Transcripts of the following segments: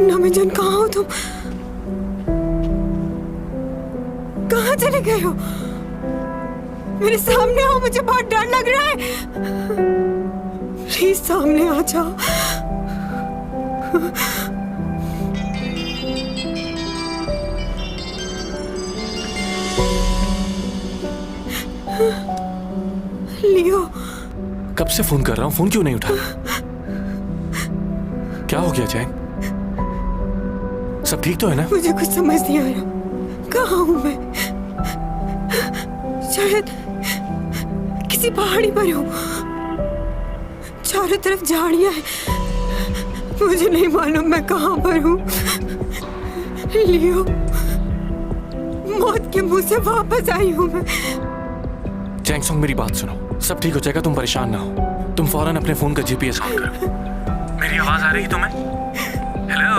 नमी जान कहाँ हो तुम? कहाँ चले गए हो? मेरे सामने आओ, मुझे बहुत डर लग रहा है। प्लीज सामने आ जाओ। लियो, कब से फोन कर रहा हूँ, फोन क्यों नहीं उठा? क्या हो गया जैन? सब ठीक तो है ना? मुझे कुछ समझ नहीं आ रहा। कहाँ हूँ मैं? शायद किसी पहाड़ी पर हूँ। चारों तरफ झाड़ियाँ हैं। मुझे नहीं मालूम मैं कहाँ पर हूँ। लियो, मौत के मुंह से वापस आई हूँ मैं। जैंग सॉन्ग, मेरी बात सुनो, सब ठीक हो जाएगा, तुम परेशान ना हो। तुम फौरन अपने फोन का जीपीएस ऑन करो। मेरी आवाज आ रही तुम्हें? हेलो?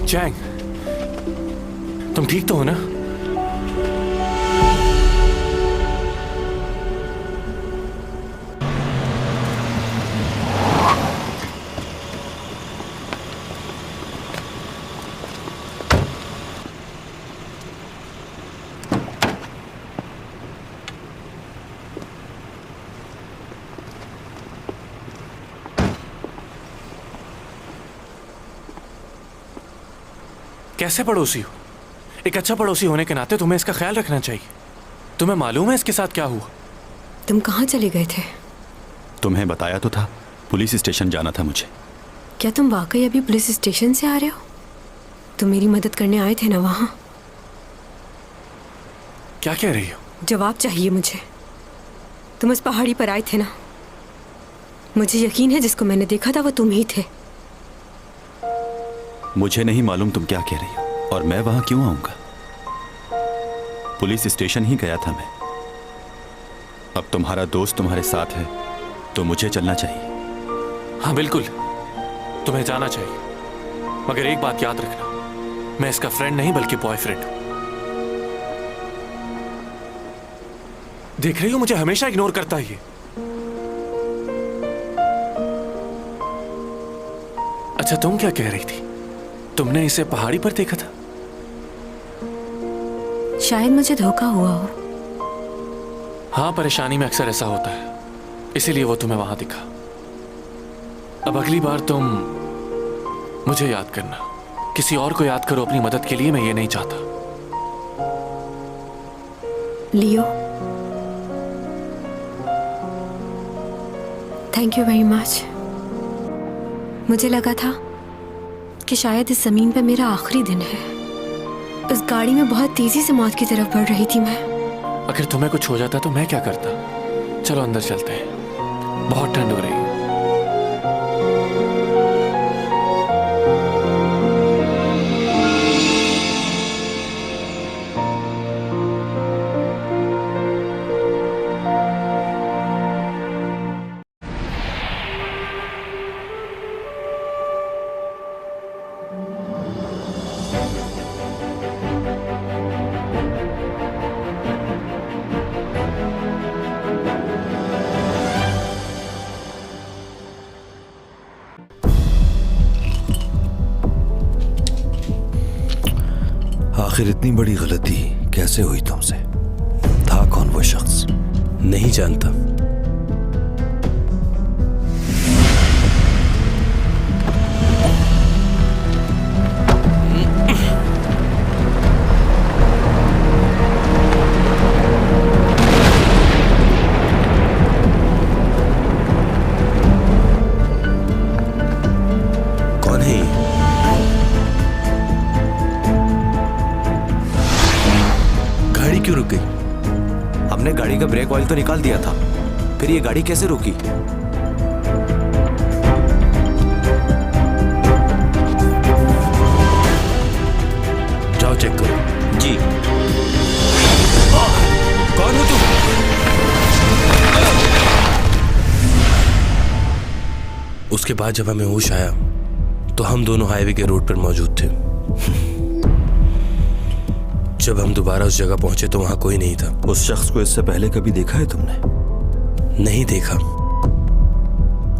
जैंग, तुम ठीक तो हो ना? कैसे पड़ोसी हो? एक अच्छा पड़ोसी होने के नाते तुम्हें इसका ख्याल रखना चाहिए। तुम्हें मालूम है इसके साथ क्या हुआ? तुम कहाँ चले गए थे? तुम्हें बताया तो था, पुलिस स्टेशन जाना था मुझे। क्या तुम वाकई अभी पुलिस स्टेशन से आ रहे हो? तुम मेरी मदद करने आए थे ना वहां? क्या कह रही हो? जवाब चाहिए मुझे। तुम उस पहाड़ी पर आए थे ना? मुझे यकीन है जिसको मैंने देखा था वो तुम ही थे। मुझे नहीं मालूम तुम क्या कह रही हो, और मैं वहां क्यों आऊंगा? पुलिस स्टेशन ही गया था मैं। अब तुम्हारा दोस्त तुम्हारे साथ है तो मुझे चलना चाहिए। हाँ बिल्कुल, तुम्हें जाना चाहिए, मगर एक बात याद रखना, मैं इसका फ्रेंड नहीं बल्कि बॉयफ्रेंड हूं। देख रही हो, मुझे हमेशा इग्नोर करता है ये। अच्छा, तुम क्या कह रही थी? तुमने इसे पहाड़ी पर देखा था? शायद मुझे धोखा हुआ हो। हाँ, परेशानी में अक्सर ऐसा होता है, इसीलिए वो तुम्हें वहां दिखा। अब अगली बार तुम मुझे याद करना, किसी और को याद करो अपनी मदद के लिए, मैं ये नहीं चाहता। लियो, थैंक यू वेरी मच। मुझे लगा था कि शायद इस जमीन पे मेरा आखिरी दिन है। उस गाड़ी में बहुत तेजी से मौत की तरफ बढ़ रही थी मैं। अगर तुम्हें कुछ हो जाता तो मैं क्या करता? चलो अंदर चलते हैं, बहुत ठंड हो रही है। आखिर इतनी बड़ी गलती कैसे हुई तुमसे? था कौन वो शख्स? नहीं जानता। कौन है ये? गाड़ी क्यों रुक गई? हमने गाड़ी का ब्रेक ऑयल तो निकाल दिया था। फिर ये गाड़ी कैसे रुकी? जाओ चेक करो। जी। कौन हो तुम? उसके बाद जब हमें होश आया तो हम दोनों हाईवे के रोड पर मौजूद थे। जब हम दोबारा उस जगह पहुंचे तो वहां कोई नहीं था। उस शख्स को इससे पहले कभी देखा है तुमने? नहीं देखा,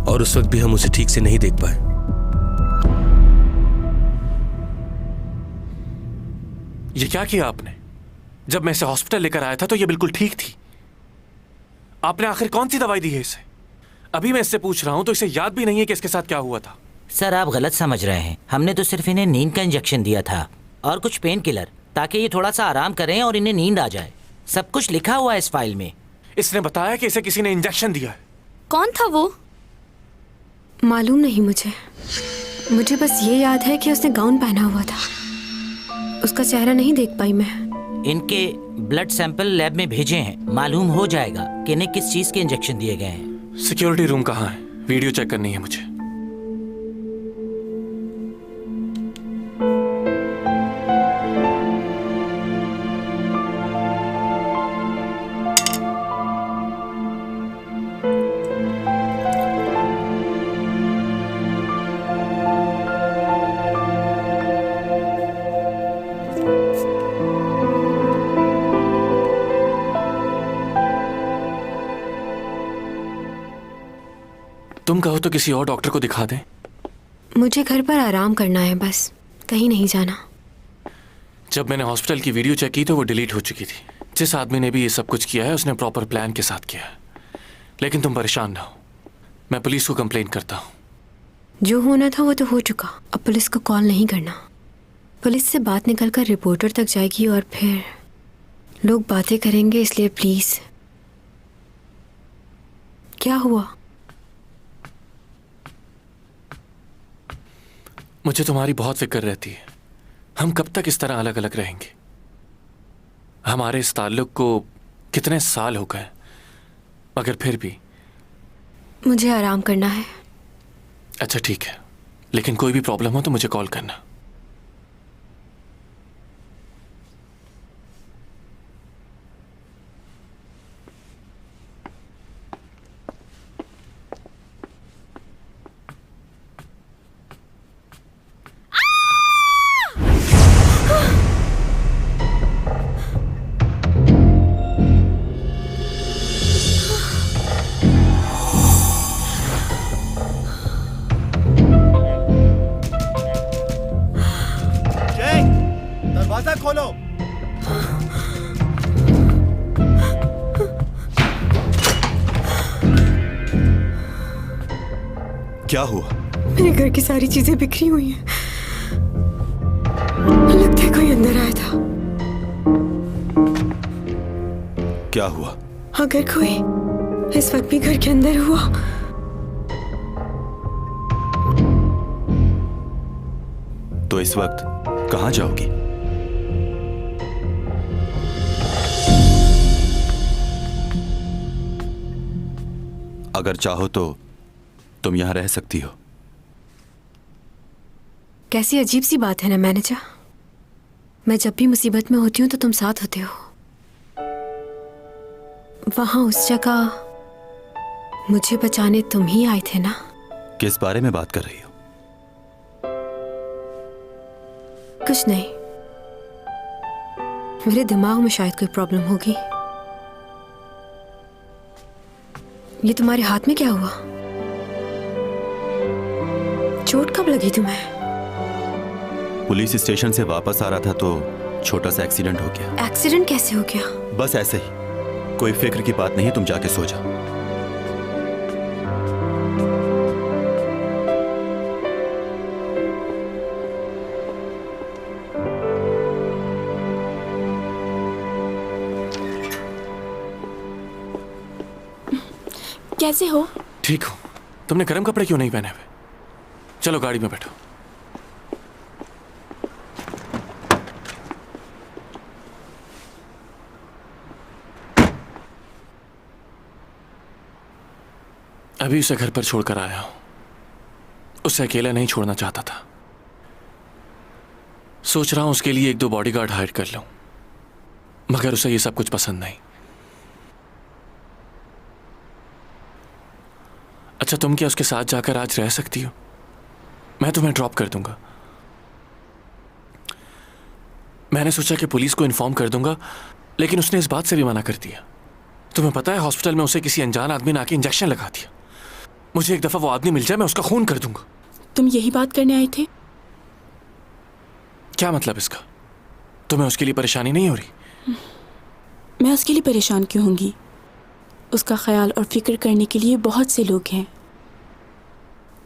और उस वक्त भी हम उसे ठीक से नहीं देख पाए। ये क्या किया आपने? जब मैं इसे हॉस्पिटल लेकर आया था तो ये बिल्कुल ठीक थी। आपने आखिर कौन सी दवाई दी है इसे? अभी मैं इससे पूछ रहा हूं तो इसे याद भी नहीं है कि इसके साथ क्या हुआ था। सर आप गलत समझ रहे हैं। हमने तो सिर्फ इन्हें नींद का इंजेक्शन दिया था और कुछ पेन किलर, ताकि ये थोड़ा सा आराम करें और इन्हें नींद आ जाए। सब कुछ लिखा हुआ है इस फाइल में। इसने बताया कि इसे किसी ने इंजेक्शन दिया है। कौन था वो? मालूम नहीं मुझे। मुझे बस ये याद है कि उसने गाउन पहना हुआ था। उसका चेहरा नहीं देख पाई मैं। इनके ब्लड सैंपल लैब में भेजे हैं, मालूम हो जाएगा कि इन्हें किस चीज के इंजेक्शन दिए गए हैं। सिक्योरिटी रूम कहाँ है? वीडियो चेक करनी है मुझे। तुम कहो तो किसी और डॉक्टर को दिखा दें। मुझे घर पर आराम करना है बस, कहीं नहीं जाना। जब मैंने हॉस्पिटल की वीडियो चेक की तो वो डिलीट हो चुकी थी। जिस आदमी ने भी ये सब कुछ किया है उसने प्रॉपर प्लान के साथ किया है। लेकिन तुम परेशान ना हो, मैं पुलिस को कंप्लेन करता हूँ। जो होना था वो तो हो चुका। अब पुलिस को कॉल नहीं करना। पुलिस से बात निकलकर रिपोर्टर तक जाएगी और फिर लोग बातें करेंगे, इसलिए प्लीज। क्या हुआ? मुझे तुम्हारी बहुत फिक्र रहती है। हम कब तक इस तरह अलग अलग रहेंगे? हमारे इस ताल्लुक को कितने साल हो गए, मगर फिर भी। मुझे आराम करना है। अच्छा ठीक है, लेकिन कोई भी प्रॉब्लम हो तो मुझे कॉल करना। दरवाजा खोलो। क्या हुआ? मेरे घर की सारी चीजें बिखरी हुई हैं। लगता है कोई अंदर आया था। क्या हुआ? अगर कोई इस वक्त भी घर के अंदर हुआ तो इस वक्त कहां जाओगी? अगर चाहो तो तुम यहां रह सकती हो। कैसी अजीब सी बात है ना मैनेजर। मैं जब भी मुसीबत में होती हूँ तो तुम साथ होते हो। वहां उस जगह मुझे बचाने तुम ही आए थे ना? किस बारे में बात कर रही हो? कुछ नहीं, मेरे दिमाग में शायद कोई प्रॉब्लम होगी। ये तुम्हारे हाथ में क्या हुआ? चोट कब लगी तुम्हें? पुलिस स्टेशन से वापस आ रहा था तो छोटा सा एक्सीडेंट हो गया। एक्सीडेंट कैसे हो गया? बस ऐसे ही, कोई फिक्र की बात नहीं, तुम जाके सो जाओ। कैसे हो? ठीक हो। तुमने गर्म कपड़े क्यों नहीं पहने हुए? चलो गाड़ी में बैठो। अभी उसे घर पर छोड़कर आया हूं। उसे अकेला नहीं छोड़ना चाहता था। सोच रहा हूं उसके लिए 1-2 बॉडीगार्ड हायर कर लूं, मगर उसे ये सब कुछ पसंद नहीं। अच्छा, तुम क्या उसके साथ जाकर आज रह सकती हो? मैं तुम्हें ड्रॉप कर दूंगा। मैंने सोचा कि पुलिस को इन्फॉर्म कर दूंगा, लेकिन उसने इस बात से भी मना कर दिया। तुम्हें पता है, हॉस्पिटल में उसे किसी अनजान आदमी ने आके इंजेक्शन लगा दिया। मुझे एक दफा वो आदमी मिल जाए, मैं उसका खून कर दूंगा। तुम यही बात करने आए थे? क्या मतलब इसका? तुम्हें उसके लिए परेशानी नहीं हो रही? मैं उसके लिए परेशान क्यों होंगी? उसका ख्याल और फिक्र करने के लिए बहुत से लोग हैं,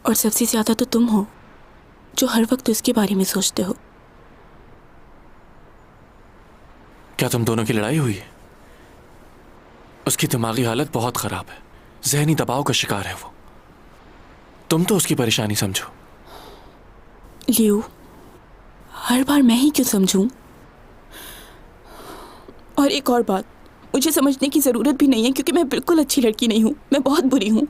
और सबसे ज्यादा तो तुम हो जो हर वक्त उसके बारे में सोचते हो। क्या तुम दोनों की लड़ाई हुई है? उसकी दिमागी हालत बहुत खराब है, जहनी दबाव का शिकार है वो। तुम तो उसकी परेशानी समझो। लियो, हर बार मैं ही क्यों समझूं? और एक और बात, मुझे समझने की जरूरत भी नहीं है, क्योंकि मैं बिल्कुल अच्छी लड़की नहीं हूं। मैं बहुत बुरी हूं।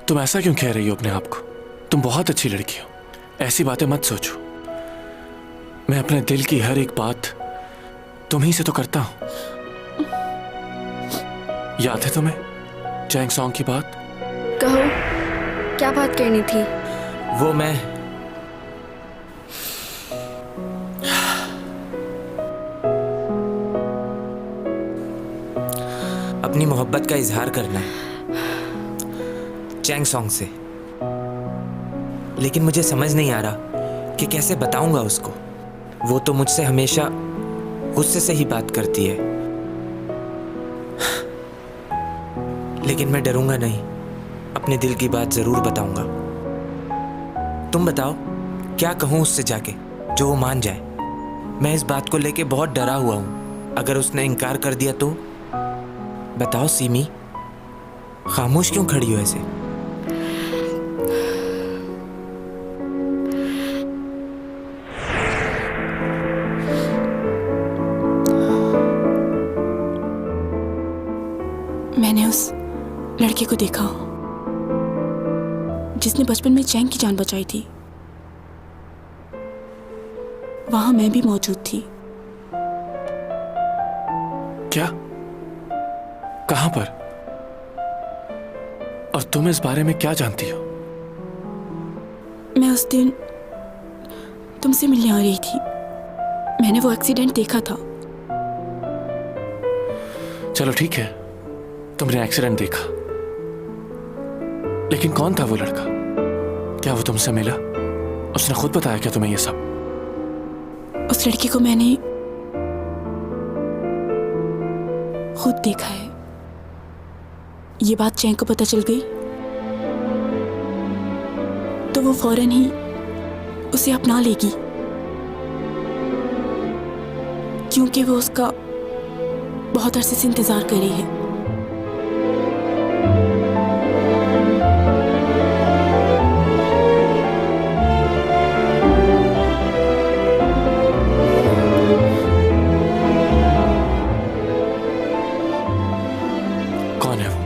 तुम ऐसा क्यों कह रही हो अपने आप को? तुम बहुत अच्छी लड़की हो, ऐसी बातें मत सोचो। मैं अपने दिल की हर एक बात तुम्ही से तो करता हूं। याद है तुम्हें चैंग सॉन्ग की बात? कहो, क्या बात करनी थी? वो मैं अपनी मोहब्बत का इजहार करना है चैंग सॉन्ग से, लेकिन मुझे समझ नहीं आ रहा कि कैसे बताऊंगा उसको। वो तो मुझसे हमेशा गुस्से से ही बात करती है, लेकिन मैं डरूंगा नहीं, अपने दिल की बात जरूर बताऊंगा। तुम बताओ, क्या कहूं उससे जाके जो वो मान जाए? मैं इस बात को लेके बहुत डरा हुआ हूं। अगर उसने इनकार कर दिया तो? बताओ सीमी, खामोश क्यों खड़ी हो ऐसे? मैंने उस लड़के को देखा जिसने बचपन में चैंग की जान बचाई थी। वहां मैं भी मौजूद थी। क्या? कहां पर? और तुम इस बारे में क्या जानती हो? मैं उस दिन तुमसे मिलने आ रही थी। मैंने वो एक्सीडेंट देखा था। चलो ठीक है, तुमने एक्सीडेंट देखा, लेकिन कौन था वो लड़का? क्या वो तुमसे मिला? उसने खुद बताया क्या तुम्हें ये सब? उस लड़की को मैंने खुद देखा है। ये बात चैंग को पता चल गई तो वो फौरन ही उसे अपना लेगी, क्योंकि वो उसका बहुत अरसे से इंतजार कर रही है। कौन है वो?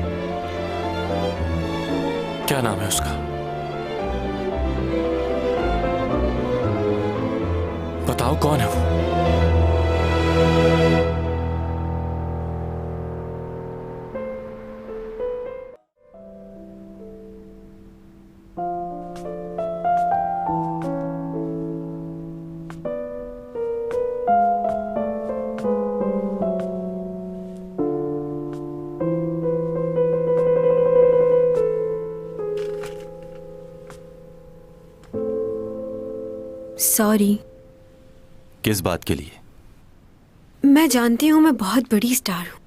क्या नाम है उसका? बताओ कौन है वो? सॉरी। किस बात के लिए? मैं जानती हूँ मैं बहुत बड़ी स्टार हूँ,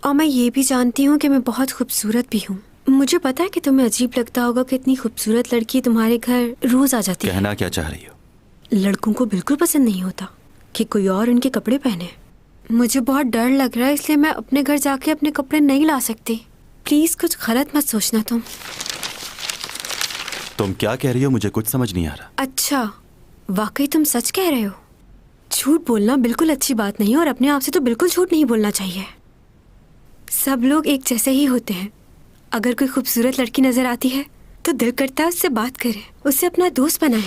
और मैं ये भी जानती हूँ कि मैं बहुत खूबसूरत भी हूँ। मुझे पता है कि तुम्हें अजीब लगता होगा कि इतनी खूबसूरत लड़की तुम्हारे घर रोज आ जाती है। कहना क्या चाह रही हो? लड़कों को बिल्कुल पसंद नहीं होता कि कोई और उनके कपड़े पहने। मुझे बहुत डर लग रहा है, इसलिए मैं अपने घर जाके अपने कपड़े नहीं ला सकती। प्लीज कुछ गलत मत सोचना तुम क्या कह रही हो? मुझे कुछ समझ नहीं आ रहा। अच्छा, वाकई तुम सच कह रहे हो? झूठ बोलना बिल्कुल अच्छी बात नहीं है और अपने आप से तो बिल्कुल झूठ नहीं बोलना चाहिए। सब लोग एक जैसे ही होते हैं। अगर कोई खूबसूरत लड़की नजर आती है तो दिल करता है उससे बात करें, उससे अपना दोस्त बनाएं।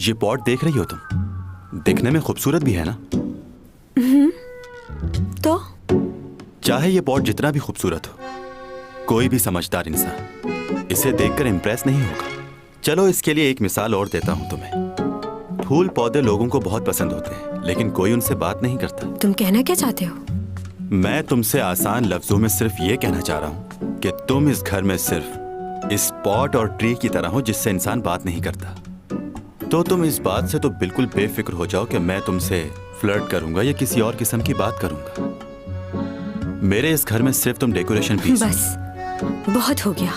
ये पॉट देख रही हो तुम? दिखने में खूबसूरत भी है ना? तो चाहे ये पॉट जितना भी खूबसूरत हो, कोई भी समझदार इंसान इसे देखकर इम्प्रेस नहीं होगा। चलो इसके लिए एक मिसाल और देता हूं तुम्हें। फूल पौधे लोगों को बहुत पसंद होते हैं, लेकिन कोई उनसे बात नहीं करता। तुम कहना क्या चाहते हो? मैं तुमसे आसान लफ्जों में सिर्फ ये कहना चाह रहा हूं कि तुम इस घर में सिर्फ इस पॉट और ट्री की तरह हो जिससे इंसान बात नहीं करता। तो तुम इस बात से तो बिल्कुल बेफिक्र हो जाओ कि मैं तुमसे फ्लर्ट करूंगा या किसी और किस्म की बात करूंगा। मेरे इस घर में सिर्फ तुम डेकोरेशन पीस। बस बहुत हो गया।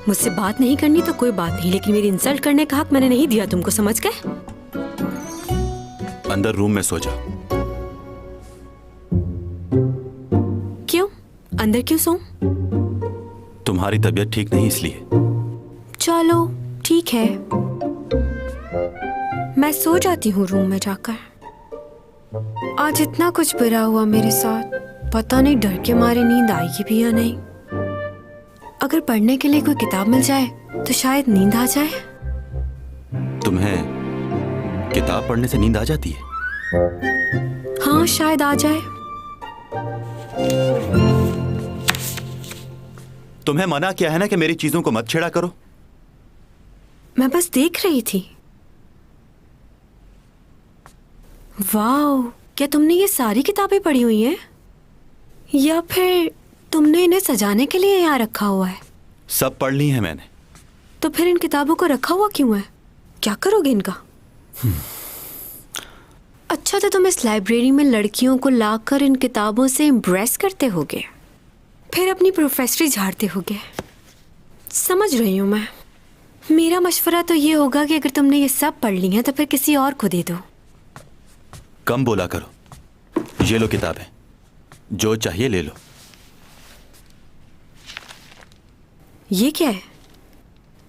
मुझसे बात नहीं करनी तो कोई बात नहीं, लेकिन मेरी इंसल्ट करने का हक मैंने नहीं दिया तुमको, समझ गए? अंदर रूम में सो जाओ। क्यों? अंदर क्यों सोऊं? तुम्हारी तबीयत ठीक नहीं इसलिए। चलो ठीक है, मैं सो जाती हूँ रूम में जाकर। आज इतना कुछ बुरा हुआ मेरे साथ, पता नहीं डर के मारे नींद आएगी भी या नहीं। अगर पढ़ने के लिए कोई किताब मिल जाए तो शायद नींद आ जाए। तुम्हें किताब पढ़ने से नींद आ जाती है? हाँ शायद आ जाए। तुम्हें मना किया है ना कि मेरी चीजों को मत छेड़ा करो। मैं बस देख रही थी। वाह, क्या तुमने ये सारी किताबें पढ़ी हुई हैं? या फिर तुमने इन्हें सजाने के लिए यहाँ रखा हुआ है? सब पढ़ ली है मैंने। तो फिर इन किताबों को रखा हुआ क्यों है? क्या करोगे इनका? अच्छा, तो तुम इस लाइब्रेरी में लड़कियों को लाकर इन किताबों से इम्प्रेस करते होगे, फिर अपनी प्रोफेसरी झाड़ते होगे। समझ रही हूँ मैं। मेरा मशवरा तो ये होगा कि अगर तुमने ये सब पढ़ ली हैं तो फिर किसी और को दे दो। कम बोला करो। ये लो किताबें, जो चाहिए ले लो। ये क्या है?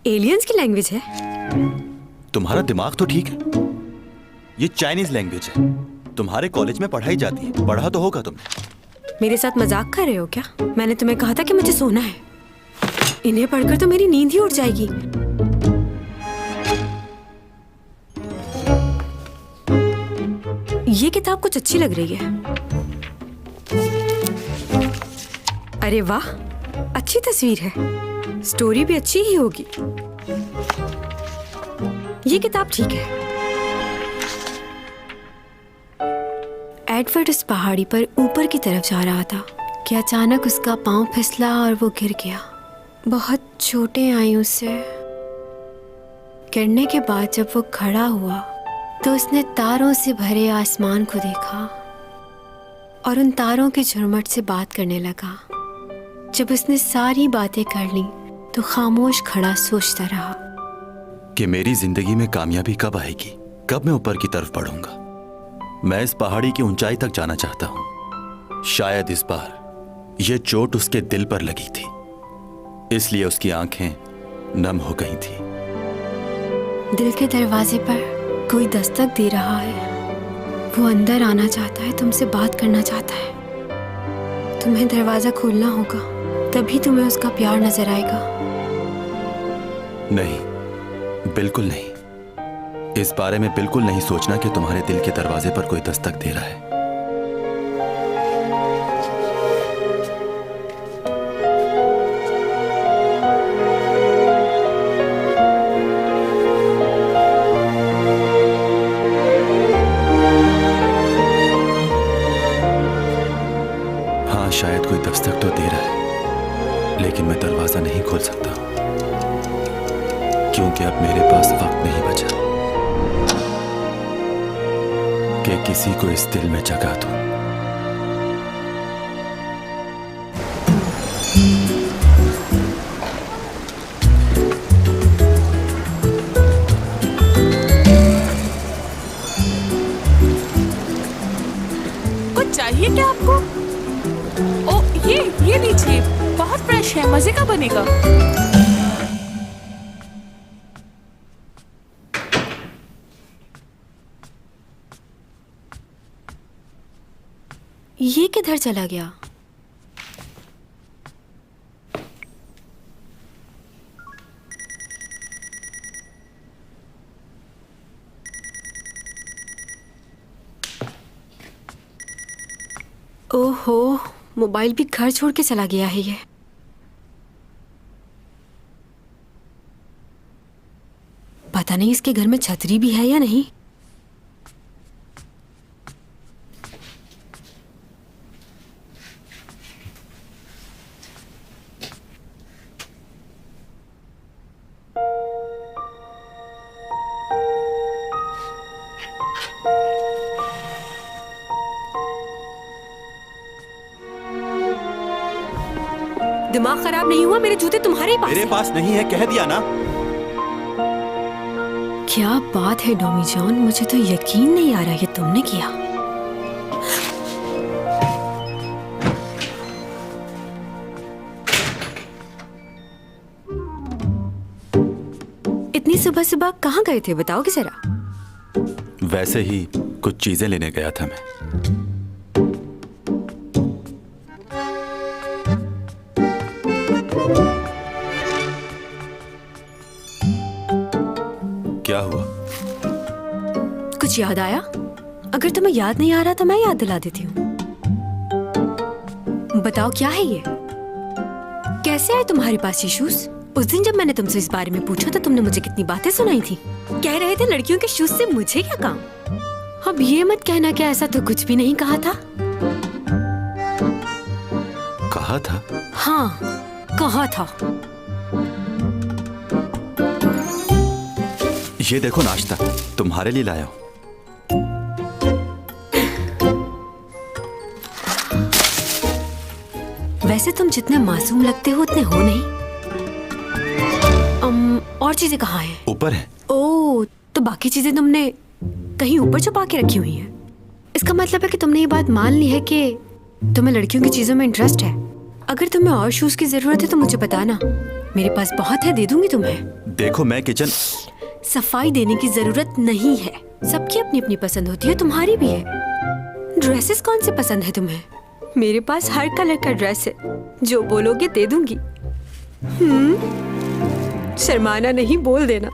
एलियंस की लैंग्वेज है? तुम्हारा दिमाग तो ठीक है। ये चाइनीज लैंग्वेज है, तुम्हारे कॉलेज में पढ़ाई जाती है, पढ़ा तो होगा तुमने। मेरे साथ मजाक कर रहे हो क्या? मैंने तुम्हें कहा था कि मुझे सोना है। इन्हें पढ़कर तो मेरी नींद ही उड़ जाएगी। ये किताब कुछ अच्छी लग रही है। अरे वाह, अच्छी तस्वीर है। स्टोरी भी अच्छी ही होगी। ये किताब ठीक है। एडवर्ड उस पहाड़ी पर ऊपर की तरफ जा रहा था कि अचानक उसका पांव फिसला और वो गिर गया। बहुत चोटें आई उसे। गिरने के बाद जब वो खड़ा हुआ तो उसने तारों से भरे आसमान को देखा और उन तारों के झुरमुट से बात करने लगा। जब उसने सारी बातें कर ली तो खामोश खड़ा सोचता रहा कि मेरी जिंदगी में कामयाबी कब आएगी, कब मैं ऊपर की तरफ बढ़ूंगा। मैं इस पहाड़ी की ऊंचाई तक जाना चाहता हूं। शायद इस बार यह चोट उसके दिल पर लगी थी, इसलिए उसकी आंखें नम हो गई थी। दिल के दरवाजे पर कोई दस्तक दे रहा है। वो अंदर आना चाहता है, तुमसे बात करना चाहता है। तुम्हें दरवाजा खोलना होगा, तभी तुम्हें उसका प्यार नजर आएगा। नहीं, बिल्कुल नहीं। इस बारे में बिल्कुल नहीं सोचना कि तुम्हारे दिल के दरवाजे पर कोई दस्तक दे रहा है। हाँ, शायद कोई दस्तक तो दे रहा है, लेकिन मैं दरवाजा नहीं खोल सकता क्योंकि अब मेरे पास वक्त नहीं बचा कि किसी को इस दिल में जगा दूं। कुछ चाहिए क्या आपको? ओ, ये लीजिए, बहुत फ्रेश है, मजे का बनेगा। ये किधर चला गया? ओहो, मोबाइल भी घर छोड़ के चला गया है ये। पता नहीं इसके घर में छतरी भी है या नहीं। दिमाग खराब नहीं हुआ? मेरे जूते तुम्हारे ही पास मेरे हैं। पास नहीं है, कह दिया ना। क्या बात है डॉमी जॉन, मुझे तो यकीन नहीं आ रहा ये तुमने किया। इतनी सुबह सुबह कहाँ गए थे बताओगे जरा? वैसे ही कुछ चीजें लेने गया था मैं। क्या हुआ? कुछ याद आया? अगर तुम्हें याद नहीं आ रहा तो मैं याद दिला देती हूँ। बताओ क्या है ये? कैसे आए तुम्हारे पास ये शूज? उस दिन जब मैंने तुमसे इस बारे में पूछा तो तुमने मुझे कितनी बातें सुनाई थी। कह रहे थे लड़कियों के शूज से मुझे क्या काम। अब ये मत कहना कि ऐसा तो कुछ भी नहीं कहा था। कहा था? हाँ, कहा था। ये देखो नाश्ता, तुम्हारे लिए लाया हूं। वैसे तुम जितने मासूम लगते हो उतने हो नहीं। और चीजें कहाँ हैं? ऊपर है। ओह, तो बाकी चीजें तुमने कहीं ऊपर छुपा के रखी हुई हैं। इसका मतलब है कि तुमने ये बात मान ली है कि तुम्हें लड़कियों की चीजों में इंटरेस्ट है। अगर तुम्हें और शूज की जरूरत है तो मुझे बताना, मेरे पास बहुत है, दे दूंगी तुम्हें। देखो मैं किचन। सफाई देने की जरूरत नहीं है। सबकी अपनी अपनी पसंद होती है, तुम्हारी भी है। ड्रेसेस कौन से पसंद है तुम्हें? मेरे पास हर कलर का ड्रेस है, जो बोलोगे दे दूंगी। शर्माना नहीं, बोल देना।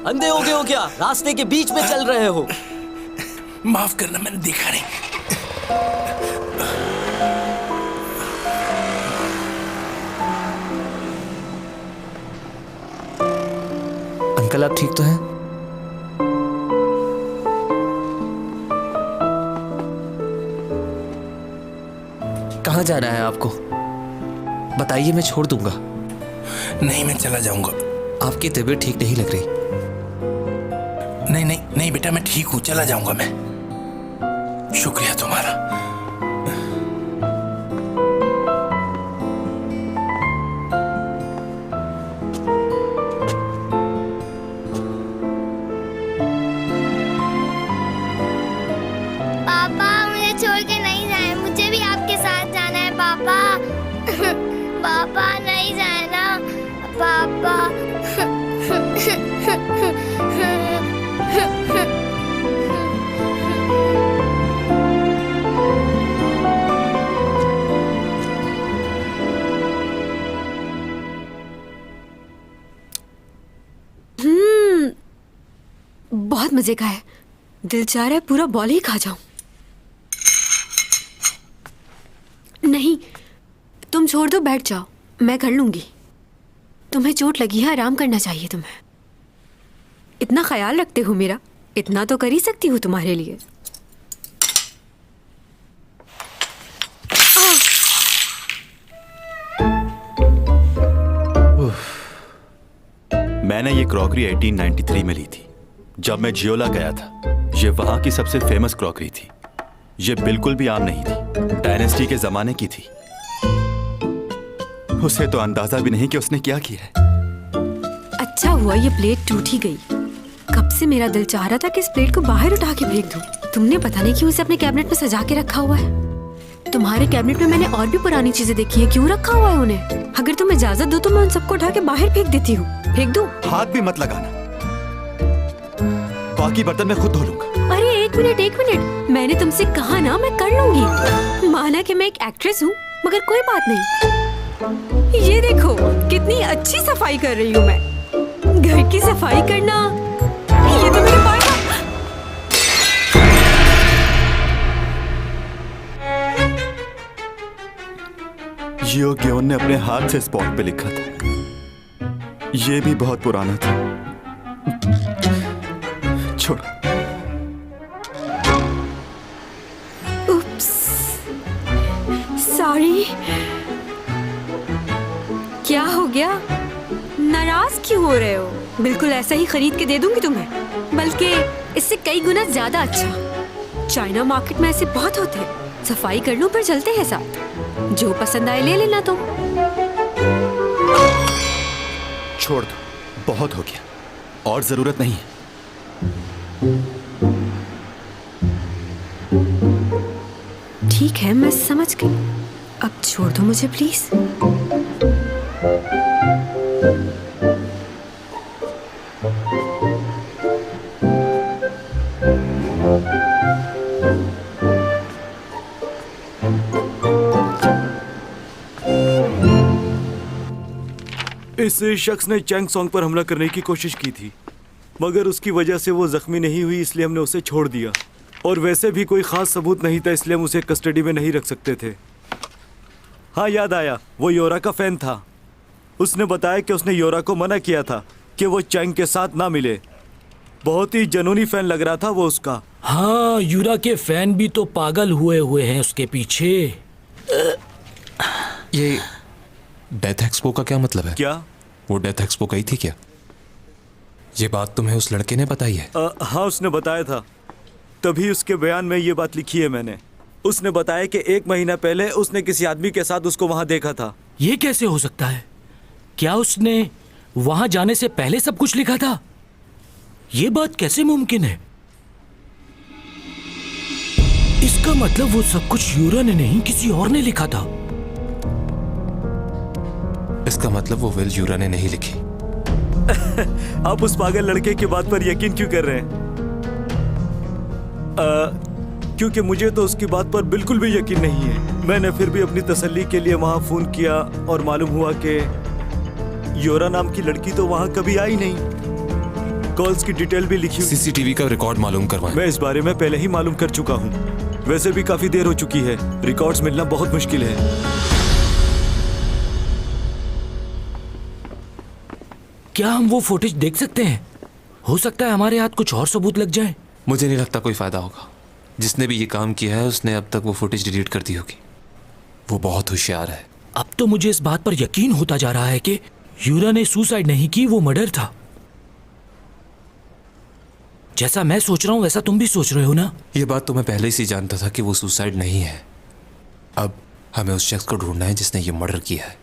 अंधे हो गए हो क्या? रास्ते के बीच में चल रहे हो। माफ करना, मैंने देखा नहीं। अंकल आप ठीक तो हैं? कहाँ जाना है आपको? बताइए, मैं छोड़ दूंगा। नहीं, मैं चला जाऊंगा। आपकी तबीयत ठीक नहीं लग रही। नहीं नहीं नहीं बेटा, मैं ठीक हूं, चला जाऊंगा मैं। शुक्रिया तुम्हारा। पापा मुझे छोड़ के नहीं जाए, मुझे भी आपके साथ जाना है पापा। पापा नहीं जाए ना पापा। बहुत मजे का है। दिल चाह रहा है पूरा बॉल ही खा जाऊं। नहीं, तुम छोड़ दो, बैठ जाओ, मैं कर लूंगी। तुम्हें चोट लगी है, आराम करना चाहिए तुम्हें। इतना ख्याल रखते हो मेरा, इतना तो कर ही सकती हूँ तुम्हारे लिए। मैंने ये क्रॉकरी 1893 में ली थी, जब मैं जियोला गया था। ये वहां की सबसे फेमस क्रॉकरी थी। ये बिल्कुल भी आम नहीं थी, डायनेस्टी के जमाने की थी। उसे तो अंदाजा भी नहीं कि उसने क्या किया है। अच्छा हुआ ये प्लेट टूट ही गई। कब से मेरा दिल चाह रहा था कि इस प्लेट को बाहर उठा के फेंक दूं। तुमने पता नहीं क्यों इसे अपने कैबिनेट में सजा के रखा हुआ है। तुम्हारे कैबिनेट में मैंने और भी पुरानी चीजें देखी है, क्यों रखा हुआ है उन्हें? अगर तुम इजाजत दो तो मैं उन सबको उठा के बाहर फेंक देती हूँ। फेंक दूं? हाथ भी मत लगाना, बाकी बर्तन मैं खुद धो लूंगा। अरे एक मिनट, मैंने तुमसे कहा ना मैं कर लूंगी। माना कि मैं एक एक्ट्रेस हूँ, मगर कोई बात नहीं। ये देखो कितनी अच्छी सफाई कर रही हूँ मैं। घर की सफाई करना ये तो मेरे पास। जियो ग्योन ने अपने हाथ से स्पॉट पे लिखा था। ये भी बहुत पुराना था। छोड़। उप्स, सॉरी। क्या हो गया? नाराज क्यों हो रहे हो? बिल्कुल ऐसा ही खरीद के दे दूंगी तुम्हें, बल्कि इससे कई गुना ज्यादा अच्छा। चाइना मार्केट में ऐसे बहुत होते हैं। सफाई कर लूं फिर चलते हैं साथ। जो पसंद आए ले लेना तुम। छोड़ दो, बहुत हो गया, और जरूरत नहीं है। ठीक है, मैं समझ गई। अब छोड़ दो मुझे प्लीज। इस शख्स ने चैंग सॉन्ग पर हमला करने की कोशिश की थी, मगर उसकी वजह से वो जख्मी नहीं हुई, इसलिए हमने उसे छोड़ दिया। और वैसे भी कोई खास सबूत नहीं था, इसलिए हम उसे कस्टडी में नहीं रख सकते थे। हाँ, याद आया, वो योरा का फैन था। उसने बताया कि उसने योरा को मना किया था कि वो चैंग के साथ ना मिले। बहुत ही जनूनी फैन लग रहा था वो उसका। हाँ, यूरा के फैन भी तो पागल हुए हैं उसके पीछे। ये डेथ एक्सपो का क्या मतलब है? क्या वो डेथ एक्सपो गई थी क्या? ये बात तुम्हें उस लड़के ने बताई है? हाँ, उसने बताया था, तभी उसके बयान में ये बात लिखी है मैंने। उसने बताया कि 1 महीना पहले उसने किसी आदमी के साथ उसको वहां देखा था। ये कैसे हो सकता है? क्या उसने वहां जाने से पहले सब कुछ लिखा था? ये बात कैसे मुमकिन है? इसका मतलब वो सब कुछ यूरा ने नहीं, किसी और ने लिखा था। इसका मतलब वो विल यूरा ने नहीं लिखी। आप उस पागल लड़के की बात पर यकीन क्यों कर रहे हैं? क्योंकि मुझे तो उसकी बात पर बिल्कुल भी यकीन नहीं है। मैंने फिर भी अपनी तसल्ली के लिए वहां फोन किया और मालूम हुआ कि योरा नाम की लड़की तो वहां कभी आई नहीं। कॉल्स की डिटेल भी लिखी। सीसीटीवी का रिकॉर्ड मालूम करवाएं। मैं इस बारे में पहले ही मालूम कर चुका हूँ। वैसे भी काफी देर हो चुकी है, रिकॉर्ड्स मिलना बहुत मुश्किल है। क्या हम वो फुटेज देख सकते हैं? हो सकता है हमारे हाथ कुछ और सबूत लग जाए। मुझे नहीं लगता कोई फायदा होगा। जिसने भी ये काम किया है उसने अब तक वो फुटेज डिलीट कर दी होगी। वो बहुत होशियार है। अब तो मुझे इस बात पर यकीन होता जा रहा है कि यूरा ने सुसाइड नहीं की, वो मर्डर था। जैसा मैं सोच रहा हूं वैसा तुम भी सोच रहे हो ना? ये बात तो मैं पहले से जानता था कि वो सुसाइड नहीं है। अब हमें उस शख्स को ढूंढना है जिसने ये मर्डर किया है।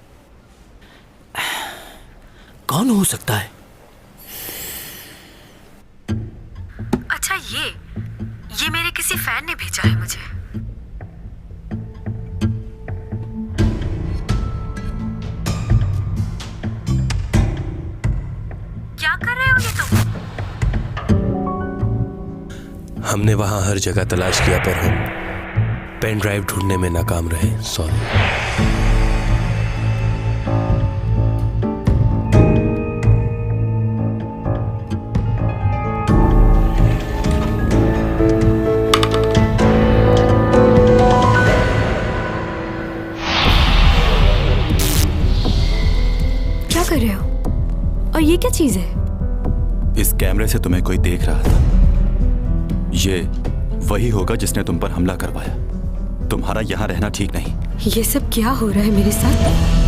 कौन हो सकता है? अच्छा, ये मेरे किसी फैन ने भेजा है मुझे। क्या कर रहे हो ये तुम? हमने वहां हर जगह तलाश किया पर हम पेन ड्राइव ढूंढने में नाकाम रहे। सॉरी। क्या कर रहे हो? और ये क्या चीज है? इस कैमरे से तुम्हें कोई देख रहा था। ये वही होगा जिसने तुम पर हमला करवाया। तुम्हारा यहाँ रहना ठीक नहीं। ये सब क्या हो रहा है मेरे साथ?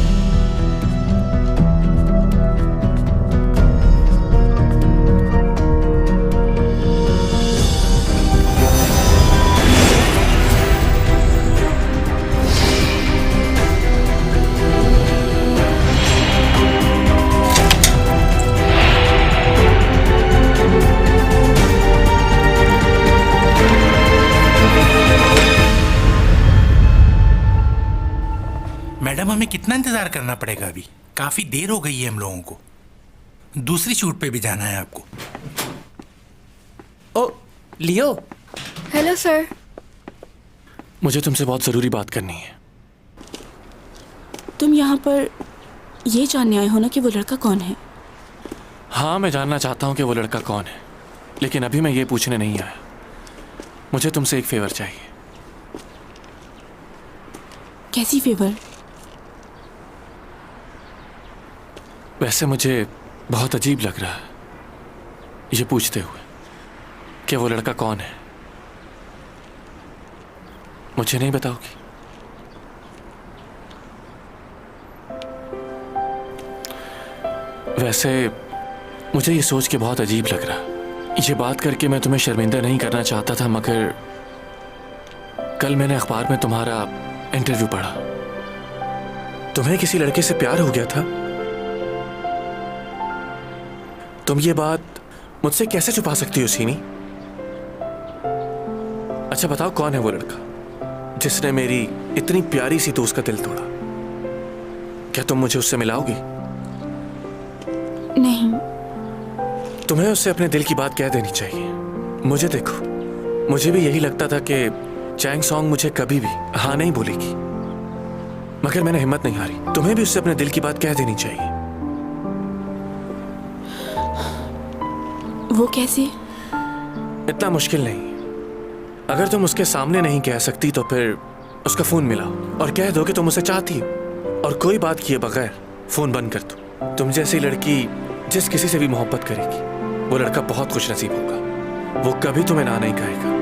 मैडम हमें कितना इंतजार करना पड़ेगा अभी? काफी देर हो गई है हम लोगों को। दूसरी शूट पे भी जाना है आपको। Oh Leo. Hello sir. मुझे तुमसे बहुत ज़रूरी बात करनी है। तुम यहाँ पर ये जानने आए हो ना कि वो लड़का कौन है? हाँ, मैं जानना चाहता हूँ कि वो लड़का कौन है, लेकिन अभी मैं ये पूछने नहीं आया। मुझे तुमसे एक फेवर चाहिए। कैसी फेवर? वैसे मुझे बहुत अजीब लग रहा है ये पूछते हुए कि वो लड़का कौन है। मुझे नहीं बताओगी? वैसे मुझे ये सोच के बहुत अजीब लग रहा है। ये बात करके मैं तुम्हें शर्मिंदा नहीं करना चाहता था, मगर कल मैंने अखबार में तुम्हारा इंटरव्यू पढ़ा। तुम्हें किसी लड़के से प्यार हो गया था। तुम ये बात मुझसे कैसे छुपा सकती हो सीमी? अच्छा बताओ, कौन है वो लड़का जिसने मेरी इतनी प्यारी सी दोस्त का दिल तोड़ा? क्या तुम मुझे उससे मिलाओगी? नहीं। तुम्हें उससे अपने दिल की बात कह देनी चाहिए। मुझे देखो, मुझे भी यही लगता था कि चैंग सॉन्ग मुझे कभी भी हाँ नहीं बोलेगी, मगर मैंने हिम्मत नहीं हारी। तुम्हें भी उससे अपने दिल की बात कह देनी चाहिए। वो कैसे? इतना मुश्किल नहीं। अगर तुम उसके सामने नहीं कह सकती तो फिर उसका फोन मिलाओ और कह दो कि तुम उसे चाहती हो, और कोई बात किए बगैर फोन बंद कर दो। तुम जैसी लड़की जिस किसी से भी मोहब्बत करेगी, वो लड़का बहुत खुशनसीब होगा। वो कभी तुम्हें ना नहीं कहेगा।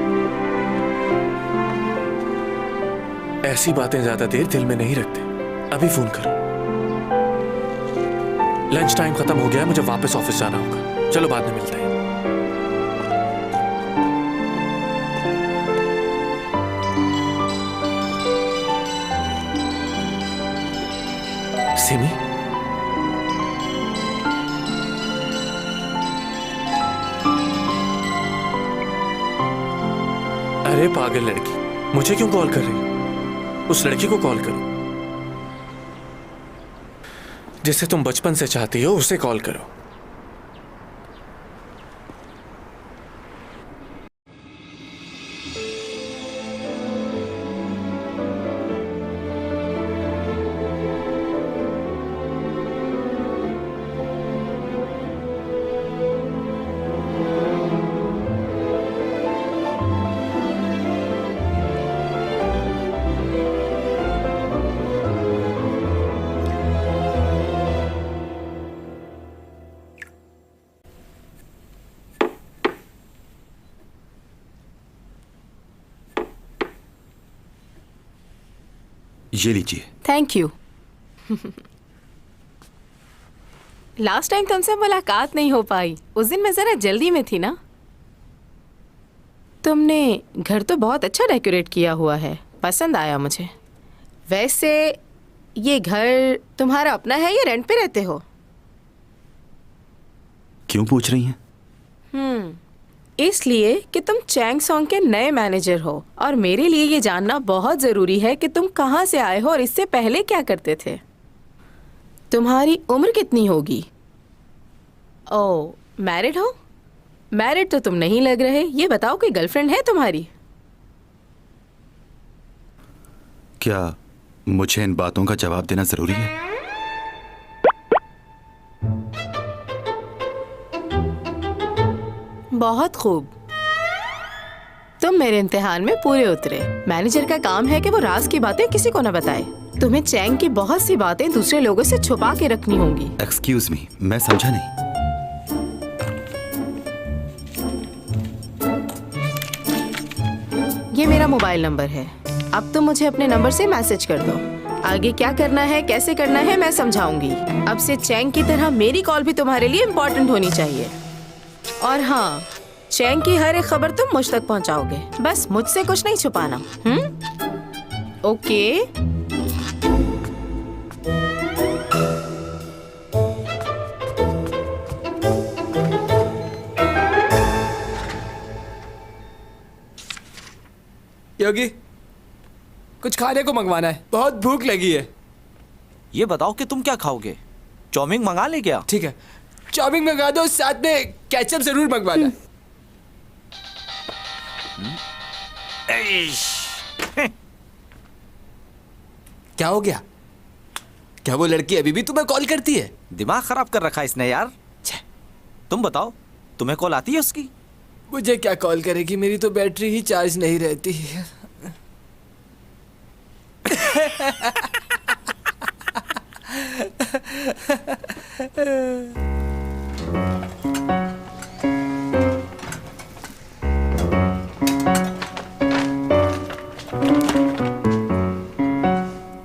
ऐसी बातें ज्यादा देर दिल में नहीं रखते। अभी फोन करो। लंच टाइम खत्म हो गया, मुझे वापस ऑफिस जाना होगा। चलो बाद में मिलते हैं। सिमी, अरे पागल लड़की, मुझे क्यों कॉल कर रही हो? उस लड़की को कॉल करो जिसे तुम बचपन से चाहती हो, उसे कॉल करो। ये लीजिए। Thank you. लास्ट टाइम तुमसे मुलाकात नहीं हो पाई, उस दिन मैं जरा जल्दी में थी ना। तुमने घर तो बहुत अच्छा डेकोरेट किया हुआ है, पसंद आया मुझे। वैसे ये घर तुम्हारा अपना है या रेंट पे रहते हो? क्यों पूछ रही हैं? इसलिए कि तुम चैंग सॉन्ग के नए मैनेजर हो, और मेरे लिए ये जानना बहुत ज़रूरी है कि तुम कहाँ से आए हो और इससे पहले क्या करते थे। तुम्हारी उम्र कितनी होगी? ओह, मैरिड हो? मैरिड तो तुम नहीं लग रहे। ये बताओ, कोई गर्लफ्रेंड है तुम्हारी? क्या मुझे इन बातों का जवाब देना जरूरी है? बहुत खूब, तुम मेरे इम्तिहान में पूरे उतरे। मैनेजर का काम है कि वो राज की बातें किसी को न बताए। तुम्हें चैंग की बहुत सी बातें दूसरे लोगों से छुपा के रखनी होंगी। एक्सक्यूज मी, मैं समझा नहीं। ये मेरा मोबाइल नंबर है। अब तुम मुझे अपने नंबर से मैसेज कर दो। आगे क्या करना है, कैसे करना है, मैं समझाऊंगी। अब से चैंग की तरह मेरी कॉल भी तुम्हारे लिए इम्पोर्टेंट होनी चाहिए। और हाँ, चैंग की हर एक खबर तुम मुझ तक पहुंचाओगे। बस मुझसे कुछ नहीं छुपाना। ओके? योगी, कुछ खाने को मंगवाना है, बहुत भूख लगी है। ये बताओ कि तुम क्या खाओगे? चाउमीन मंगा ले क्या? ठीक है, चाउमीन मंगा दो, साथ में केचप जरूर मंगवाना। क्या हो गया? क्या वो लड़की अभी भी तुम्हें कॉल करती है? दिमाग खराब कर रखा है इसने यार। तुम बताओ, तुम्हें कॉल आती है उसकी? मुझे क्या कॉल करेगी, मेरी तो बैटरी ही चार्ज नहीं रहती।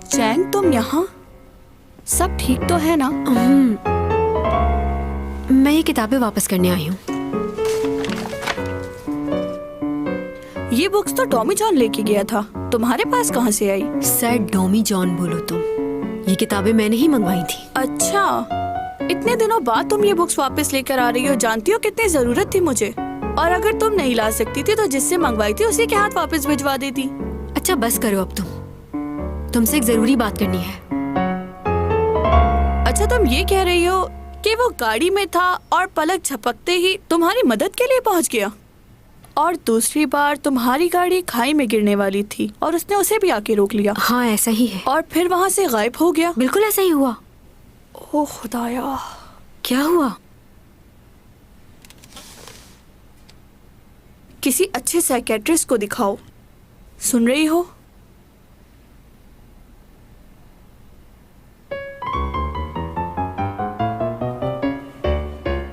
चैंग, तुम यहाँ? सब ठीक तो है ना? मैं ये किताबें वापस करने आई हूँ। ये बुक्स तो टॉमी जॉन लेके गया था, तुम्हारे पास कहाँ से आई? सर टॉमी जॉन बोलो तुम, ये किताबें मैंने ही मंगवाई थी। अच्छा, इतने दिनों बाद तुम ये बुक्स वापस लेकर आ रही हो। जानती हो कितनी जरूरत थी मुझे, और अगर तुम नहीं ला सकती थी तो जिससे मंगवाई थी उसी के हाथ वापस भिजवा देती। अच्छा बस करो अब तुमसे एक जरूरी बात करनी है। अच्छा, तुम ये कह रही हो कि वो गाड़ी में था और पलक झपकते ही तुम्हारी मदद के लिए पहुंच गया, और दूसरी बार तुम्हारी गाड़ी खाई में गिरने वाली थी और उसने उसे भी आके रोक लिया? हाँ ऐसा ही है। और फिर वहाँ से गायब हो गया? बिल्कुल ऐसा ही हुआ। ओह खुदाया, क्या हुआ? किसी अच्छे साइकेट्रिस्ट को दिखाओ। सुन रही हो?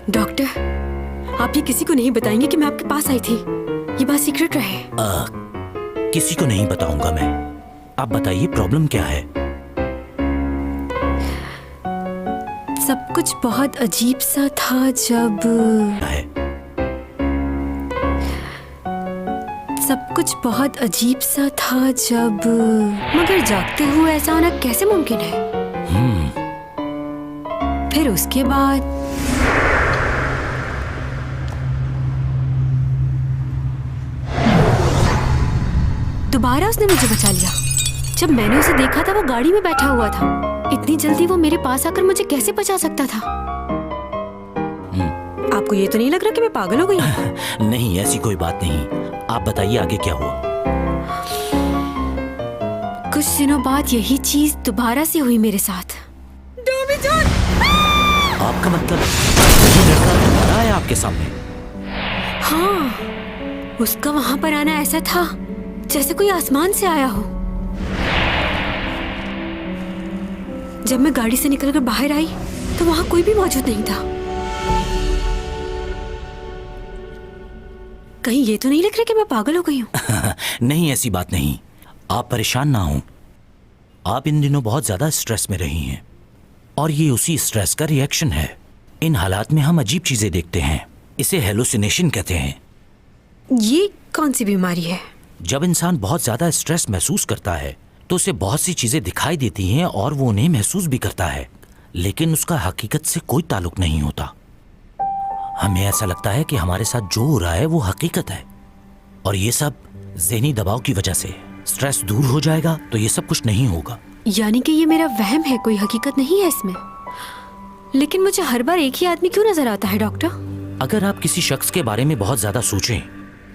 डॉक्टर, आप ये किसी को नहीं बताएंगे कि मैं आपके पास आई थी? ये बात सीक्रेट रहे। किसी को नहीं बताऊंगा मैं। आप बताइए प्रॉब्लम क्या है? सब कुछ बहुत अजीब सा था जब सब कुछ बहुत अजीब सा था जब मगर जागते हुए ऐसा होना कैसे मुमकिन है? फिर उसके बाद दोबारा उसने मुझे बचा लिया। जब मैंने उसे देखा था वो गाड़ी में बैठा हुआ था। इतनी जल्दी वो मेरे पास आकर मुझे कैसे बचा सकता था? आपको ये तो नहीं लग रहा कि मैं पागल हो गई हूँ? नहीं, ऐसी कोई बात नहीं। आप बताइए आगे क्या हुआ? कुछ दिनों बाद यही चीज दोबारा से हुई मेरे साथ। Tommy John! आपका मतलब ये लड़का दोबारा आया आपके सामने? हाँ, उसका वहां पर आना ऐसा था जैसे कोई आसमान से आया हो। जब मैं गाड़ी से निकलकर बाहर आई तो वहां कोई भी मौजूद नहीं था। कहीं ये तो नहीं लग रहा कि मैं पागल हो गई हूँ? नहीं, ऐसी बात नहीं। आप परेशान ना हो। आप इन दिनों बहुत ज्यादा स्ट्रेस में रही हैं, और ये उसी स्ट्रेस का रिएक्शन है। इन हालात में हम अजीब चीजें देखते हैं, इसे हेलुसिनेशन कहते हैं। ये कौन सी बीमारी है? जब इंसान बहुत ज्यादा स्ट्रेस महसूस करता है तो उसे बहुत सी चीजें दिखाई देती हैं और वो उन्हें महसूस भी करता है, लेकिन उसका हकीकत से कोई ताल्लुक नहीं होता। हमें ऐसा लगता है कि हमारे साथ जो हो रहा है वो हकीकत है, और ये सब ज़हनी दबाव की वजह से। स्ट्रेस दूर हो जाएगा तो ये सब कुछ नहीं होगा। यानी कि ये मेरा वहम है, कोई हकीकत नहीं है इसमें। लेकिन मुझे हर बार एक ही आदमी क्यों नजर आता है डॉक्टर? अगर आप किसी शख्स के बारे में बहुत ज्यादा सोचें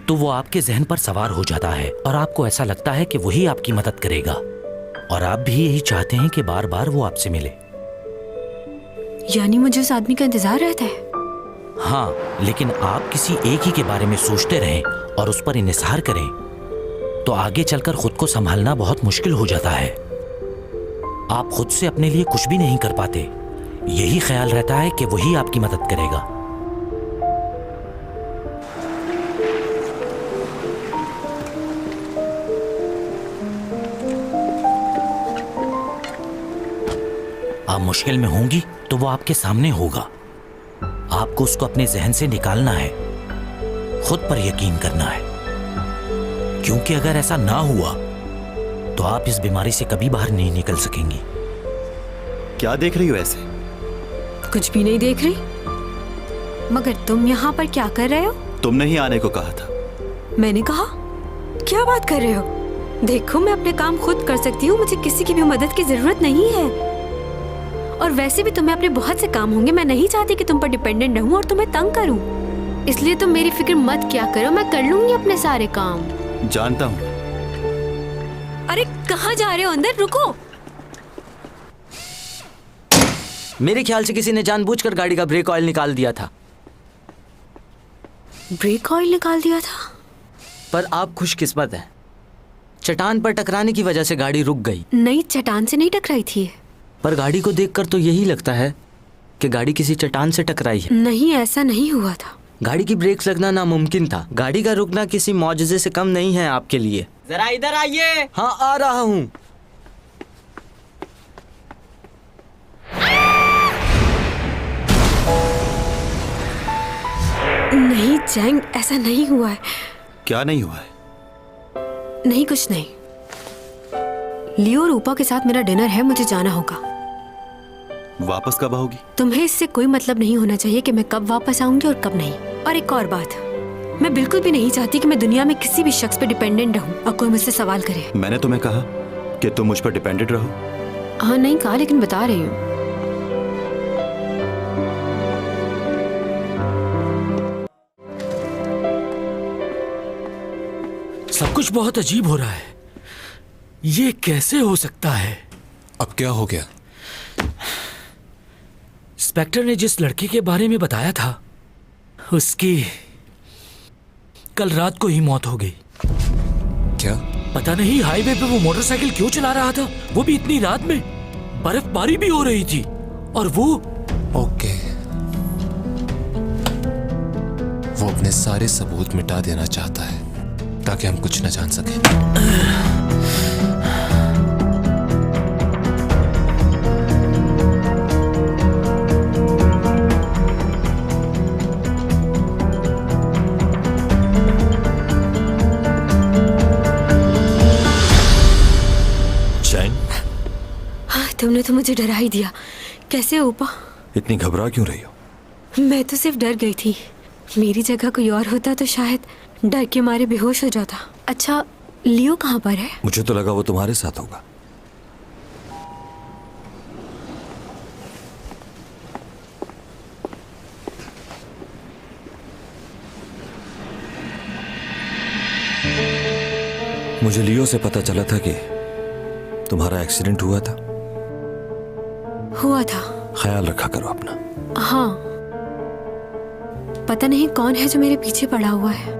तो वो आपके जहन पर सवार हो जाता है, और आपको ऐसा लगता है कि वही आपकी मदद करेगा, और आप भी यही चाहते हैं कि बार बार वो आपसे मिले। यानी मुझे उस आदमी का इंतजार रहता है? हाँ, लेकिन आप किसी एक ही के बारे में सोचते रहें और उस पर इन्हिसार करें तो आगे चलकर खुद को संभालना बहुत मुश्किल हो जाता है। आप खुद से अपने लिए कुछ भी नहीं कर पाते। यही ख्याल रहता है कि वही आपकी मदद करेगा। आप मुश्किल में होंगी तो वो आपके सामने होगा। आपको उसको अपने जहन से निकालना है, खुद पर यकीन करना है, क्योंकि अगर ऐसा ना हुआ तो आप इस बीमारी से कभी बाहर नहीं निकल सकेंगी। क्या देख रही हो ऐसे? कुछ भी नहीं देख रही। मगर तुम यहाँ पर क्या कर रहे हो? तुमने ही आने को कहा था। मैंने कहा? क्या बात कर रहे हो? देखो, मैं अपने काम खुद कर सकती हूँ, मुझे किसी की भी मदद की जरूरत नहीं है। और वैसे भी तुम्हें अपने बहुत से काम होंगे। मैं नहीं चाहती कि तुम पर डिपेंडेंट रहूं और तुम्हें तंग करूं, इसलिए तुम मेरी फिक्र मत किया करो, मैं कर लूंगी अपने सारे काम। जानता हूँ। अरे कहाँ जा रहे हो? अंदर रुको। मेरे ख्याल से किसी ने जानबूझकर गाड़ी का ब्रेक ऑयल निकाल दिया था। ब्रेक ऑयल निकाल दिया था? पर आप खुशकिस्मत हैं, चट्टान पर टकराने की वजह से गाड़ी रुक गई। नहीं, चट्टान से नहीं टकराई थी। पर गाड़ी को देखकर तो यही लगता है कि गाड़ी किसी चट्टान से टकराई है। नहीं, ऐसा नहीं हुआ था। गाड़ी की ब्रेक लगना नामुमकिन था। गाड़ी का रुकना किसी मौजज़े से कम नहीं है आपके लिए। जरा इधर आइए। हाँ, आ रहा हूँ। नहीं चैंग, ऐसा नहीं हुआ है। क्या नहीं हुआ है? नहीं, कुछ नहीं। लियो और ऊपा के साथ मेरा डिनर है, मुझे जाना होगा। वापस कब आओगी? तुम्हें इससे कोई मतलब नहीं होना चाहिए कि मैं कब वापस आऊंगी और कब नहीं। और एक और बात, मैं बिल्कुल भी नहीं चाहती कि मैं दुनिया में किसी भी शख्स पर डिपेंडेंट रहूं और कोई मुझसे सवाल करे। मैंने तुम्हें कहा कि तुम मुझ पर डिपेंडेंट रहो। हाँ, नहीं कहा, लेकिन बता रही हूँ। सब कुछ बहुत अजीब हो रहा है। ये कैसे हो सकता है? अब क्या हो गया? इंस्पेक्टर ने जिस लड़के के बारे में बताया था, उसकी कल रात को ही मौत हो गई। क्या? पता नहीं हाईवे पे वो मोटरसाइकिल क्यों चला रहा था, वो भी इतनी रात में। बर्फबारी भी हो रही थी और वो ओके, वो अपने सारे सबूत मिटा देना चाहता है ताकि हम कुछ न जान सकें। चैंग, हाँ, तुमने तो मुझे डरा ही दिया। कैसे हो ऊपा? इतनी घबरा क्यों रही हो? मैं तो सिर्फ डर गई थी। मेरी जगह कोई और होता तो शायद डर के मारे बेहोश हो जाता। अच्छा, लियो कहाँ पर है? मुझे तो लगा वो तुम्हारे साथ होगा। मुझे लियो से पता चला था कि तुम्हारा एक्सीडेंट हुआ था। हुआ था। ख्याल रखा करो अपना। हाँ, पता नहीं कौन है जो मेरे पीछे पड़ा हुआ है।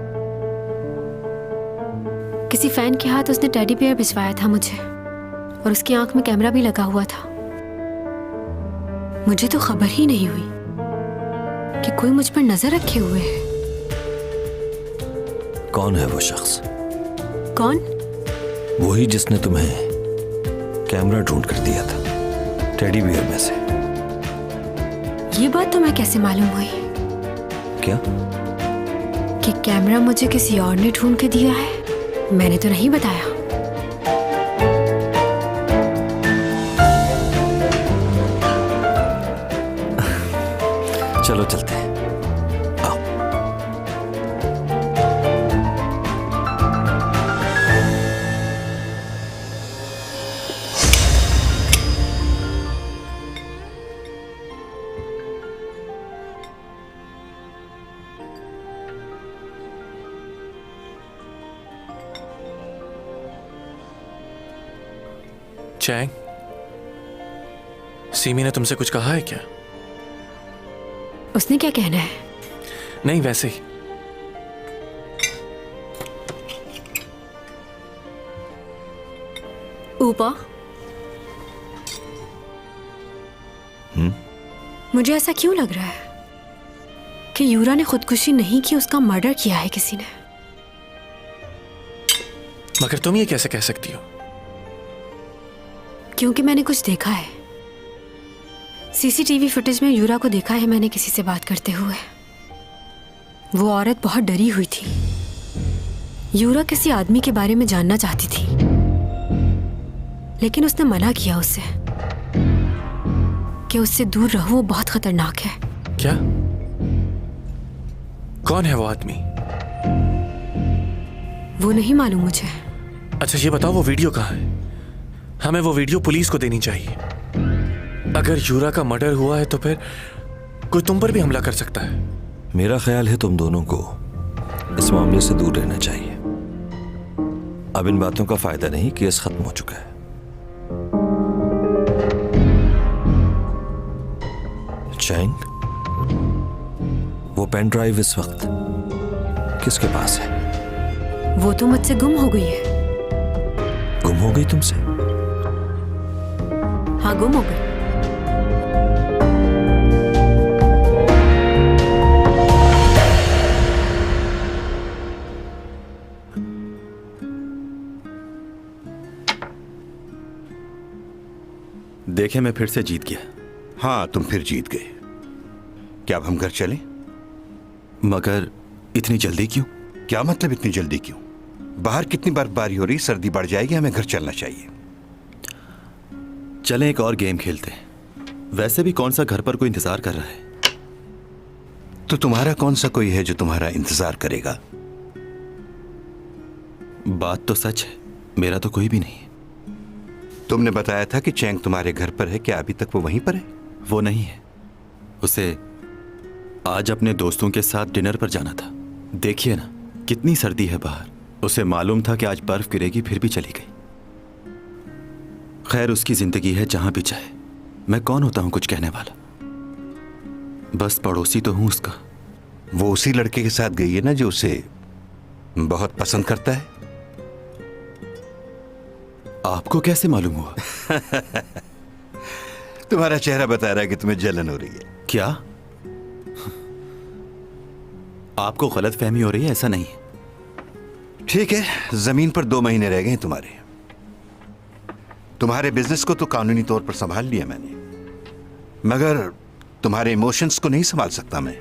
किसी फैन के हाथ उसने टेडी बियर भिजवाया था मुझे, और उसकी आंख में कैमरा भी लगा हुआ था। मुझे तो खबर ही नहीं हुई कि कोई मुझ पर नजर रखे हुए है। कौन है वो शख्स? कौन? वही जिसने तुम्हें कैमरा ढूंढ कर दिया था टेडी बियर में से। ये बात तुम्हें कैसे मालूम हुई? क्या? कि कैमरा मुझे किसी और ने ढूंढ के दिया है? मैंने तो नहीं बताया। चलो चलते हैं। आओ। चैंग, सीमी ने तुमसे कुछ कहा है क्या? उसने क्या कहना है? नहीं, वैसे ही। ऊपा, मुझे ऐसा क्यों लग रहा है कि यूरा ने खुदकुशी नहीं की, उसका मर्डर किया है किसी ने। मगर तुम ये कैसे कह सकती हो? क्योंकि मैंने कुछ देखा है। सीसीटीवी फुटेज में यूरा को देखा है मैंने किसी से बात करते हुए। वो औरत बहुत डरी हुई थी। यूरा किसी आदमी के बारे में जानना चाहती थी, लेकिन उसने मना किया उससे कि उससे दूर रहो, वो बहुत खतरनाक है। क्या? कौन है वो आदमी? वो नहीं मालूम मुझे। अच्छा, ये बताओ वो वीडियो कहाँ है? हमें वो वीडियो पुलिस को देनी चाहिए। अगर यूरा का मर्डर हुआ है तो फिर कोई तुम पर भी हमला कर सकता है। मेरा ख्याल है तुम दोनों को इस मामले से दूर रहना चाहिए। अब इन बातों का फायदा नहीं, केस खत्म हो चुका है। चैंग, वो पेन ड्राइव इस वक्त किसके पास है? वो तो मुझसे गुम हो गई है। गुम हो गई तुमसे? हाँ, गुम हो गई। देखे, मैं फिर से जीत गया। हाँ, तुम फिर जीत गए। क्या अब हम घर चलें? मगर इतनी जल्दी क्यों? क्या मतलब इतनी जल्दी क्यों? बाहर कितनी बर्फबारी हो रही, सर्दी बढ़ जाएगी, हमें घर चलना चाहिए। चलें एक और गेम खेलते हैं। वैसे भी कौन सा घर पर कोई इंतजार कर रहा है? तो तुम्हारा कौन सा कोई है जो तुम्हारा इंतजार करेगा? बात तो सच है, मेरा तो कोई भी नहीं है। तुमने बताया था कि चैंग तुम्हारे घर पर है, क्या अभी तक वो वहीं पर है? वो नहीं है, उसे आज अपने दोस्तों के साथ डिनर पर जाना था। देखिए ना, कितनी सर्दी है बाहर। उसे मालूम था कि आज बर्फ गिरेगी, फिर भी चली गई। खैर, उसकी जिंदगी है, जहां भी चाहे। मैं कौन होता हूं कुछ कहने वाला? बस पड़ोसी तो हूं उसका। वो उसी लड़के के साथ गई है ना जो उसे बहुत पसंद करता है। आपको कैसे मालूम हुआ? तुम्हारा चेहरा बता रहा है कि तुम्हें जलन हो रही है। क्या? आपको गलत फहमी हो रही है? ऐसा नहीं है। ठीक है, जमीन पर 2 महीने रह गए तुम्हारे बिजनेस को तो कानूनी तौर पर संभाल लिया मैंने, मगर तुम्हारे इमोशंस को नहीं संभाल सकता मैं।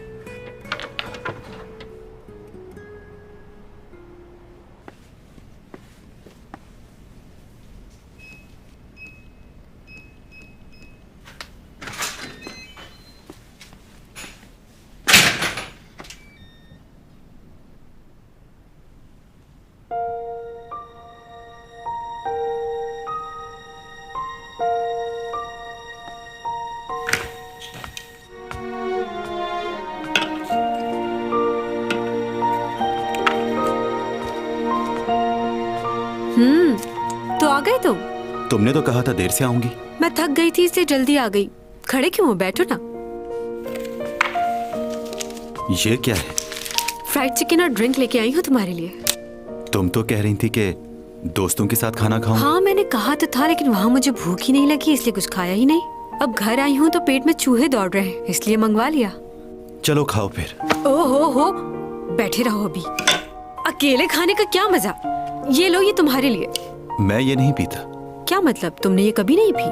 तो आ गए तुम? तुमने तो कहा था देर से आऊंगी। मैं थक गई थी इसलिए जल्दी आ गई। खड़े क्यों हो? बैठो ना। ये क्या है? फ्राइड चिकन और ड्रिंक लेके आई हूँ तुम्हारे लिए। तुम तो कह रही थी कि दोस्तों के साथ खाना खाऊं। हाँ, मैंने कहा तो था, लेकिन वहाँ मुझे भूख ही नहीं लगी, इसलिए कुछ खाया ही नहीं। अब घर आई हूँ तो पेट में चूहे दौड़ रहे हैं, इसलिए मंगवा लिया। चलो खाओ फिर। ओहो, बैठे रहो अभी। अकेले खाने का क्या मजा? ये लो, ये तुम्हारे लिए। मैं ये नहीं पीता। क्या मतलब? तुमने ये कभी नहीं पी?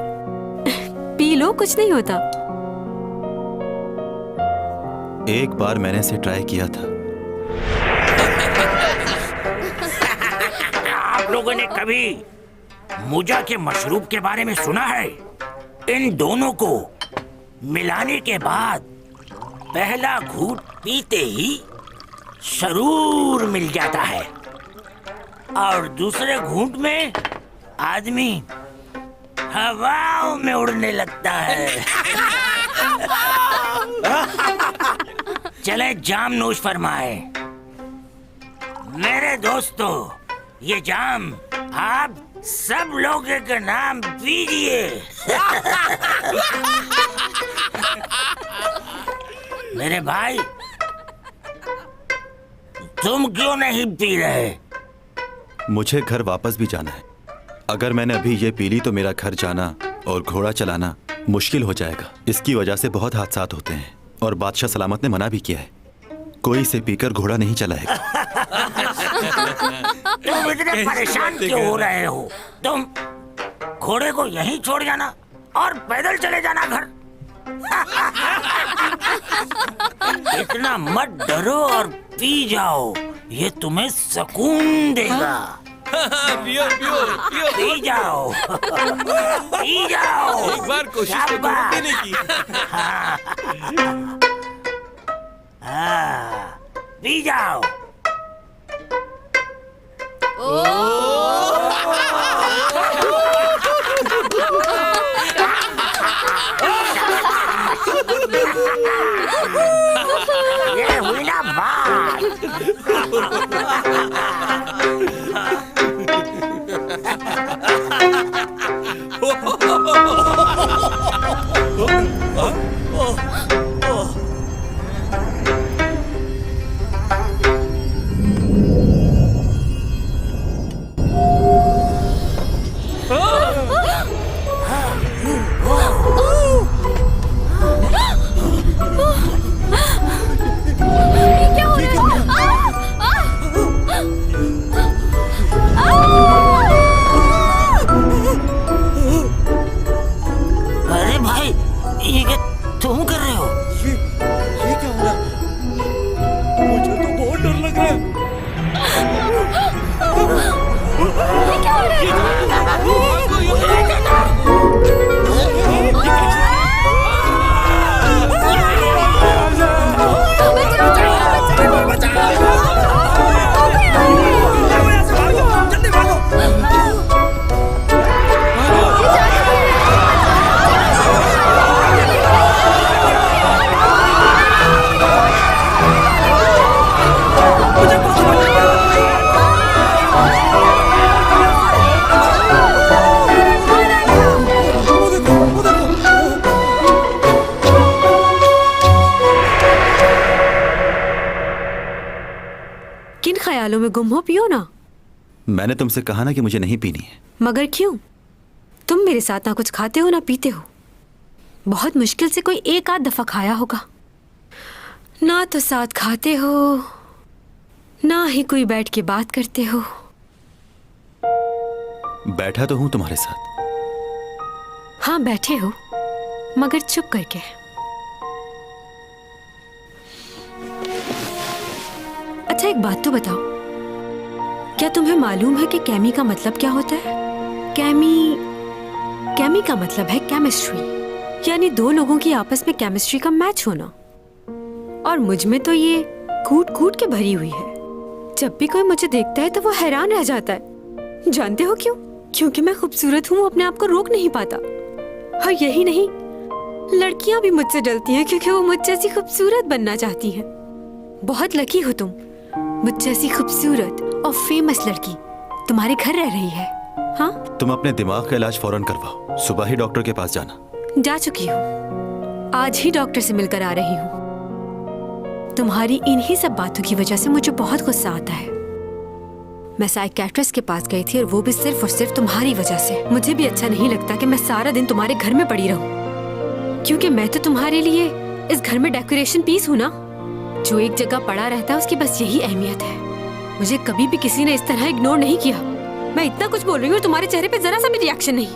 पी लो, कुछ नहीं होता। एक बार मैंने इसे ट्राई किया था। आप लोगों ने कभी मुजा के मशरूब के बारे में सुना है? इन दोनों को मिलाने के बाद पहला घूंट पीते ही सरूर मिल जाता है और दूसरे घूंट में आदमी हवाओं में उड़ने लगता है। चले जाम नोश फरमाए। मेरे दोस्तों, ये जाम आप सब लोगों के नाम पीजिए। मेरे भाई, तुम क्यों नहीं पी रहे? मुझे घर वापस भी जाना है। अगर मैंने अभी ये पी ली तो मेरा घर जाना और घोड़ा चलाना मुश्किल हो जाएगा। इसकी वजह से बहुत हादसात होते हैं और बादशाह सलामत ने मना भी किया है, कोई इसे पीकर घोड़ा नहीं चलाएगा। तुम इतने परेशान क्यों हो रहे हो? तुम घोड़े को यहीं छोड़ जाना और पैदल चले जाना घर। इतना मत डरो और पी जाओ, ये तुम्हें सुकून देगा। पियो पियो पियो, पी जाओ, पी जाओ। एक बार कोशिश तो करो पीने की। पी जाओ। अरे भाई, ये क्या तुम कर रहे हो? ये क्या हो रहा है? मुझे तो बहुत डर लग रहा है। ये क्या हो रहा है? किन ख्यालों में गुम हो? पियो ना। मैंने तुमसे कहा ना कि मुझे नहीं पीनी है। मगर क्यों? तुम मेरे साथ ना कुछ खाते हो ना पीते हो। बहुत मुश्किल से कोई एक आध दफा खाया होगा। ना तो साथ खाते हो, ना ही कोई बैठ के बात करते हो। बैठा तो हूं तुम्हारे साथ। हाँ बैठे हो, मगर चुप करके। अच्छा एक बात तो बताओ, क्या तुम्हें मालूम है कि कैमी का मतलब क्या होता है? कैमी का मतलब है केमिस्ट्री, यानी दो लोगों की आपस में केमिस्ट्री का मैच होना। और मुझ में तो ये कूट कूट के भरी हुई है। जब भी कोई मुझे देखता है तो वो हैरान रह जाता है। जानते हो क्यों? क्योंकि मैं खूबसूरत हूँ, अपने आप को रोक नहीं पाता। और यही नहीं, लड़कियां भी मुझसे जलती हैं क्योंकि वो मुझ जैसी खूबसूरत बनना चाहती हैं। बहुत लकी हो तुम, मुझ जैसी खूबसूरत और फेमस लड़की तुम्हारे घर रह रही है। हाँ, तुम अपने दिमाग का इलाज फौरन करवाओ। सुबह ही डॉक्टर के पास जाना। जा चुकी हूँ, आज ही डॉक्टर से मिलकर आ रही हूँ। तुम्हारी इन्हीं सब बातों की वजह से मुझे बहुत गुस्सा आता है। मैं साइकियाट्रिस्ट के पास गई थी और वो भी सिर्फ और सिर्फ तुम्हारी वजह से। मुझे भी अच्छा नहीं लगता कि मैं सारा दिन तुम्हारे घर में पड़ी रहूं, क्योंकि मैं तो तुम्हारे लिए इस घर में डेकोरेशन पीस हूं ना। जो एक जगह पड़ा रहता है उसकी बस यही अहमियत है। मुझे कभी भी किसी ने इस तरह इग्नोर नहीं किया। मैं इतना कुछ बोल रही हूँ और तुम्हारे चेहरे पे जरा सा भी रिएक्शन नहीं।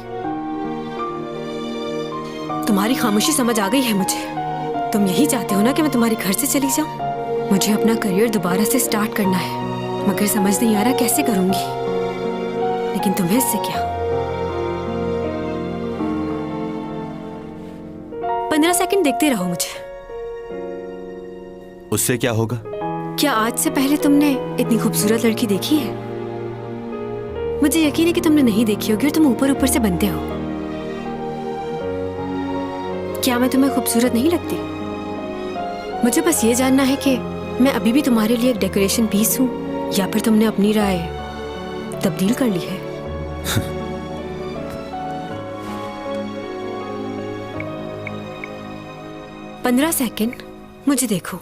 तुम्हारी खामोशी समझ आ गई है मुझे। तुम यही चाहते हो ना कि मैं तुम्हारे घर से चली जाऊं? मुझे अपना करियर दोबारा से स्टार्ट करना है, मगर समझ नहीं आ रहा कैसे करूंगी। लेकिन तुम्हें इससे क्या? 15 सेकंड देखते रहो मुझे। उससे क्या होगा? क्या आज से पहले तुमने इतनी खूबसूरत लड़की देखी है? मुझे यकीन है कि तुमने नहीं देखी होगी और तुम ऊपर ऊपर से बनते हो। क्या मैं तुम्हें खूबसूरत नहीं लगती? मुझे बस ये जानना है कि मैं अभी भी तुम्हारे लिए एक डेकोरेशन पीस हूँ या फिर तुमने अपनी राय तब्दील कर ली है। पंद्रह सेकंड, मुझे देखो।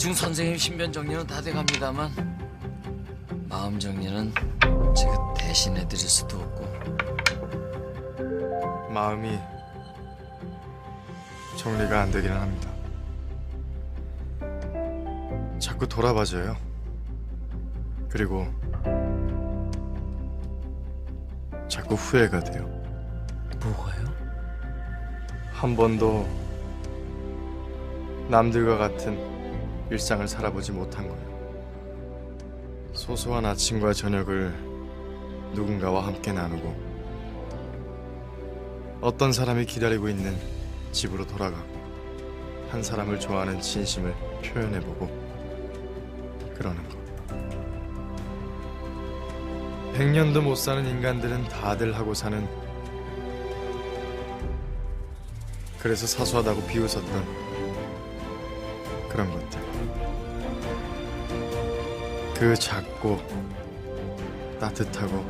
대충 선생님 신변 정리는 다 돼갑니다만 마음 정리는 제가 대신해 드릴 수도 없고. 마음이 정리가 안 되기는 합니다. 자꾸 돌아봐져요. 그리고 자꾸 후회가 돼요. 뭐가요? 한 번도 남들과 같은 일상을 살아보지 못한 거예요. 소소한 아침과 저녁을 누군가와 함께 나누고 어떤 사람이 기다리고 있는 집으로 돌아가고 한 사람을 좋아하는 진심을 표현해보고 그러는 거. 100년도 못 사는 인간들은 다들 하고 사는, 그래서 사소하다고 비웃었던 그런 것들. 그 작고 따뜻하고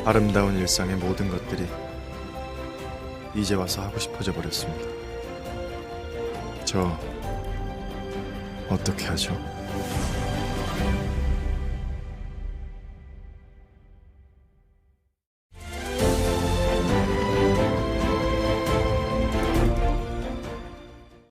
아름다운 일상의 모든 것들이 이제 와서 하고 싶어져 버렸습니다. 저 어떻게 하죠?